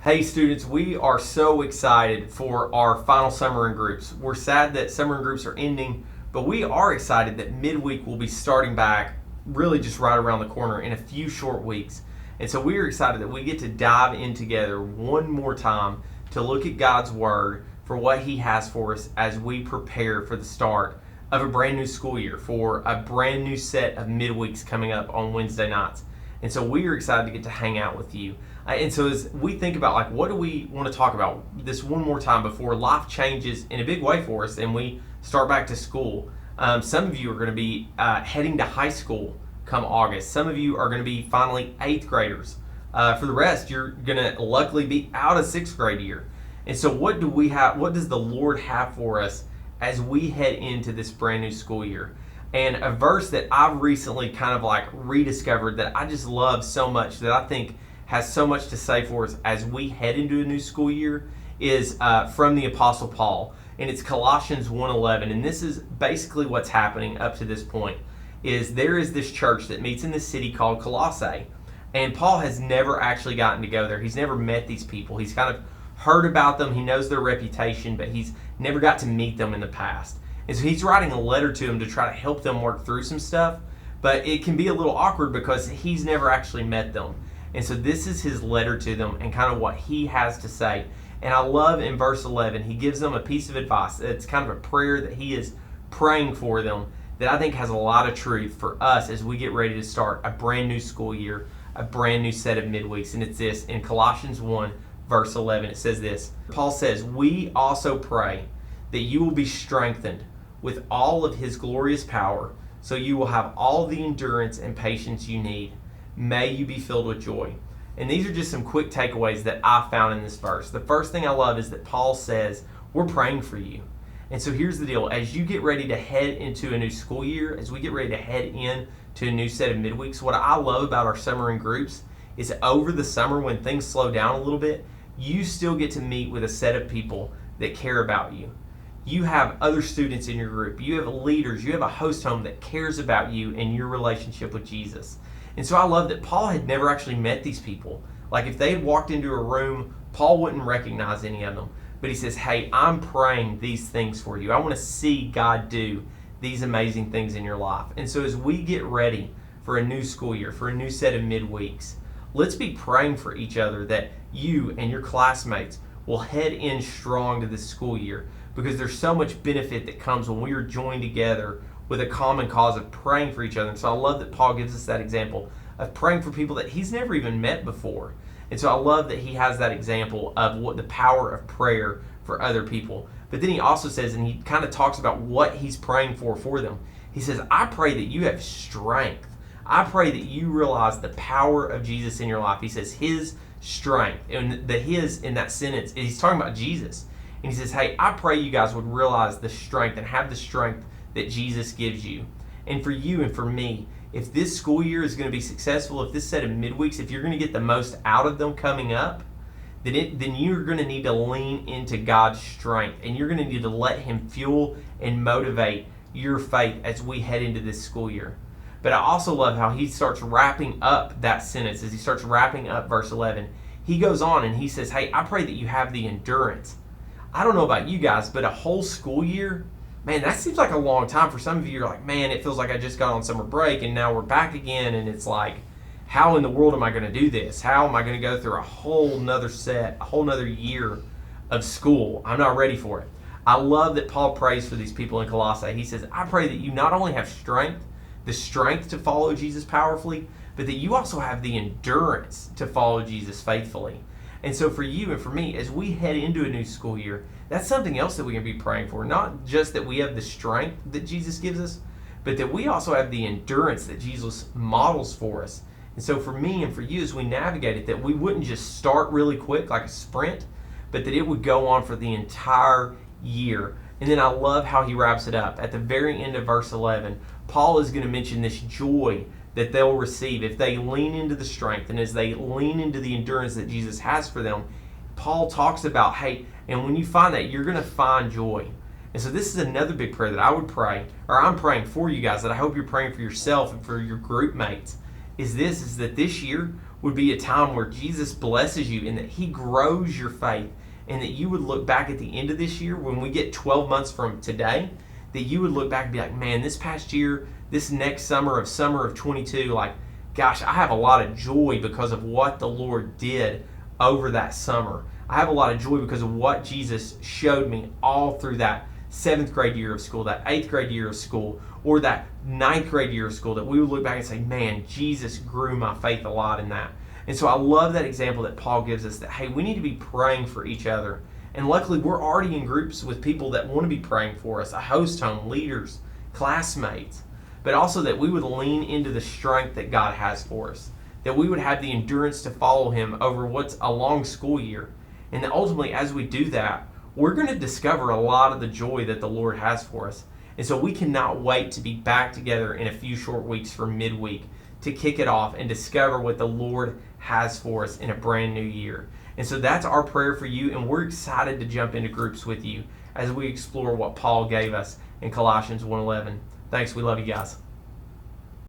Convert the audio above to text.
Hey students, we are so excited for our final summer in groups. We're sad that summer in groups are ending, but we are excited that midweek will be starting back really just right around the corner in a few short weeks. And so we are excited that we get to dive in together one more time to look at God's Word for what He has for us as we prepare for the start of a brand new school year, for a brand new set of midweeks coming up on Wednesday nights. And so we are excited to get to hang out with you. And so as we think about what do we want to talk about this one more time before life changes in a big way for us and we start back to school. Some of you are going to be heading to high school come August. Some of you are going to be finally 8th graders. For the rest, you're going to luckily be out of 6th grade year. And so what do we have? What does the Lord have for us as we head into this brand new school year? And a verse that I've recently kind of rediscovered that I just love so much, that I think has so much to say for us as we head into a new school year, is from the Apostle Paul. And it's Colossians 1:11. And this is basically what's happening up to this point. Is there is this church that meets in this city called Colossae. And Paul has never actually gotten to go there. He's never met these people. He's kind of heard about them. He knows their reputation, but he's never got to meet them in the past. And so he's writing a letter to them to try to help them work through some stuff. But it can be a little awkward because he's never actually met them. And so this is his letter to them and kind of what he has to say. And I love in verse 11, he gives them a piece of advice. It's kind of a prayer that he is praying for them that I think has a lot of truth for us as we get ready to start a brand new school year, a brand new set of midweeks. And it's this, in Colossians 1, verse 11, it says this. Paul says, "We also pray that you will be strengthened with all of his glorious power, so you will have all the endurance and patience you need. May you be filled with joy." And these are just some quick takeaways that I found in this verse. The first thing I love is that Paul says, we're praying for you. And so here's the deal. As you get ready to head into a new school year, as we get ready to head in to a new set of midweeks, what I love about our summer in groups is over the summer when things slow down a little bit, you still get to meet with a set of people that care about you. You have other students in your group. You have leaders. You have a host home that cares about you and your relationship with Jesus. And so I love that Paul had never actually met these people. Like if they had walked into a room, Paul wouldn't recognize any of them. But he says, hey, I'm praying these things for you. I want to see God do these amazing things in your life. And so as we get ready for a new school year, for a new set of midweeks, let's be praying for each other that you and your classmates will head in strong to this school year, because there's so much benefit that comes when we are joined together with a common cause of praying for each other. And so I love that Paul gives us that example of praying for people that he's never even met before. And so I love that he has that example of what the power of prayer for other people. But then he also says, and he kind of talks about what he's praying for them. He says, I pray that you have strength. I pray that you realize the power of Jesus in your life. He says his strength. And the his in that sentence, he's talking about Jesus. And he says, hey, I pray you guys would realize the strength and have the strength that Jesus gives you. And for you and for me, if this school year is going to be successful, if this set of midweeks, if you're going to get the most out of them coming up, then you're going to need to lean into God's strength. And you're going to need to let him fuel and motivate your faith as we head into this school year. But I also love how he starts wrapping up that sentence. As he starts wrapping up verse 11, he goes on and he says, hey, I pray that you have the endurance. I don't know about you guys, but a whole school year, man, that seems like a long time. For some of you, you're like, man, it feels like I just got on summer break and now we're back again. And it's like, how in the world am I going to do this? How am I going to go through a whole nother year of school? I'm not ready for it. I love that Paul prays for these people in Colossae. He says, I pray that you not only have the strength to follow Jesus powerfully, but that you also have the endurance to follow Jesus faithfully. And so for you and for me, as we head into a new school year, that's something else that we can be praying for. Not just that we have the strength that Jesus gives us, but that we also have the endurance that Jesus models for us. And so for me and for you, as we navigate it, that we wouldn't just start really quick like a sprint, but that it would go on for the entire year. And then I love how he wraps it up. At the very end of verse 11, Paul is going to mention this joy that they'll receive if they lean into the strength and as they lean into the endurance that Jesus has for them. Paul talks about, hey, and when you find that, you're going to find joy. And so this is another big prayer that I would pray, or I'm praying for you guys, that I hope you're praying for yourself and for your group mates, is that this year would be a time where Jesus blesses you and that he grows your faith, and that you would look back at the end of this year, when we get 12 months from today, that you would look back and be like, man, this past year, this next summer of 22, like, gosh, I have a lot of joy because of what the Lord did over that summer. I have a lot of joy because of what Jesus showed me all through that 7th grade year of school, that 8th grade year of school, or that 9th grade year of school, that we would look back and say, man, Jesus grew my faith a lot in that. And so I love that example that Paul gives us, that, hey, we need to be praying for each other. And luckily, we're already in groups with people that want to be praying for us, a host home, leaders, classmates, but also that we would lean into the strength that God has for us, that we would have the endurance to follow him over what's a long school year. And that ultimately, as we do that, we're going to discover a lot of the joy that the Lord has for us. And so we cannot wait to be back together in a few short weeks for midweek to kick it off and discover what the Lord has for us in a brand new year. And so that's our prayer for you, and we're excited to jump into groups with you as we explore what Paul gave us in Colossians 1:11. Thanks, we love you guys.